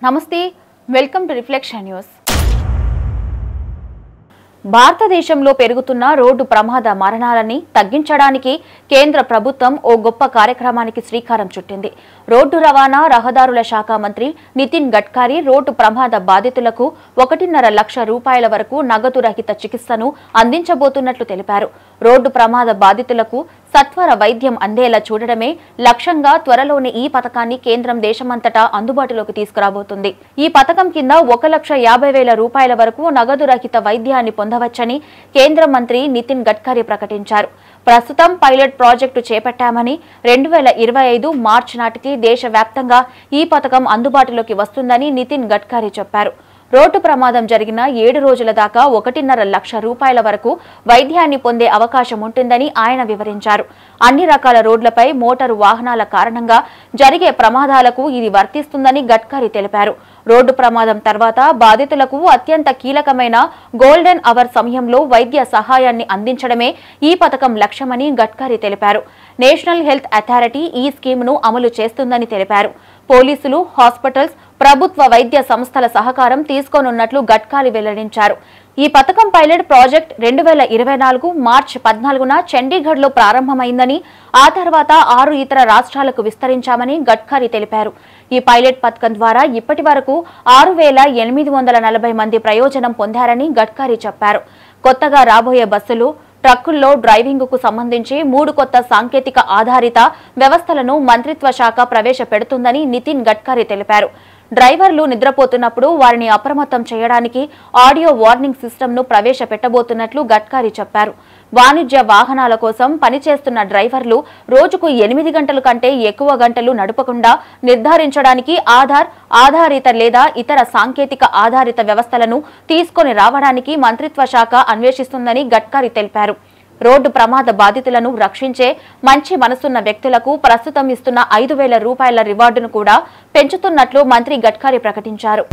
నమస్తే welcome to reflection news. భారతదేశంలో పెరుగుతున్న రోడ్డు ప్రమాద మరణాలని తగ్గించడానికి కేంద్ర ప్రభుత్వం ఓ గొప్ప కార్యక్రమానికి శ్రీకారం చుట్టింది. రోడ్డు రవాణా రహదారుల శాఖ మంత్రి నితిన్ గడ్కరీ రోడ్డు ప్రమాద బాధితులకు 1.5 లక్ష రూపాయల వరకు నగదు రహిత చికిత్సను అందించబోతున్నట్లు తెలిపారు. రోడ్డు ప్రమాద బాధితులకు సత్వర వైద్యం అందేలా చూడడమే లక్ష్యంగా త్వరలోనే ఈ పథకాన్ని కేంద్రం దేశమంతటా అందుబాటులోకి తీసుకురాబోతుంది. ఈ పథకం కింద 1,50,000 రూపాయల వరకు నగదు రహిత వైద్యాన్ని పొందవచ్చని కేంద్ర మంత్రి నితిన్ గడ్కరీ ప్రకటించారు. ప్రస్తుతం పైలట్ ప్రాజెక్టు చేపట్టామని 2025 మార్చి నాటికి దేశవ్యాప్తంగా ఈ పథకం అందుబాటులోకి వస్తుందని నితిన్ గడ్కరీ చెప్పారు. రోడ్డు ప్రమాదం జరిగిన 7 రోజుల దాకా 1.5 లక్ష రూపాయల వరకు వైద్యాన్ని పొందే అవకాశం ఉంటుందని ఆయన వివరించారు. అన్ని రకాల రోడ్లపై మోటారు వాహనాల కారణంగా జరిగే ప్రమాదాలకు ఇది వర్తిస్తుందని గడ్కరీ తెలిపారు. రోడ్డు ప్రమాదం తర్వాత బాధితులకు అత్యంత కీలకమైన గోల్డెన్ అవర్ సమయంలో వైద్య సహాయాన్ని అందించడమే ఈ పథకం లక్ష్యమని గడ్కరీ తెలిపారు. నేషనల్ హెల్త్ అథారిటీ ఈ స్కీమ్ను అమలు చేస్తుందని తెలిపారు. పోలీసులు, హాస్పిటల్స్, ప్రభుత్వ వైద్య సంస్థల సహకారం తీసుకోనున్నట్లు గడ్కరీ వెల్లడించారు. ఈ పథకం పైలట్ ప్రాజెక్ట్ 2024 మార్చి 14న చండీగఢ్లో ప్రారంభమైందని, ఆ తర్వాత 6 ఇతర రాష్ట్రాలకు విస్తరించామని గడ్కరీ తెలిపారు. ఈ పైలట్ పథకం ద్వారా ఇప్పటి వరకు 6,840 మంది ప్రయోజనం పొందారని గడ్కరీ చెప్పారు. కొత్తగా రాబోయే బస్సులు, ట్రక్కుల్లో డ్రైవింగ్కు సంబంధించి 3 కొత్త సాంకేతిక ఆధారిత వ్యవస్థలను మంత్రిత్వ శాఖ ప్రవేశపెడుతుందని నితిన్ గడ్కరీ తెలిపారు. డ్రైవర్లు నిద్రపోతున్నప్పుడు వారిని అప్రమత్తం చేయడానికి ఆడియో వార్నింగ్ సిస్టమ్ను ప్రవేశపెట్టబోతున్నట్లు గడ్కరీ చెప్పారు. వాణిజ్య వాహనాల కోసం పనిచేస్తున్న డ్రైవర్లు రోజుకు 8 గంటల కంటే ఎక్కువ గంటలు నడపకుండా నిర్ధారించడానికి ఆధారిత లేదా ఇతర సాంకేతిక ఆధారిత వ్యవస్థలను తీసుకొని రావడానికి మంత్రిత్వ శాఖ అన్వేషిస్తుందని గడ్కరీ తెలిపారు. రోడ్డు ప్రమాద బాధితులను రక్షించే మంచి మనసున్న వ్యక్తులకు ప్రస్తుతం ఇస్తున్న 5,000 రూపాయల రివార్డును కూడా పెంచుతున్నట్లు మంత్రి గడ్కరీ ప్రకటించారు.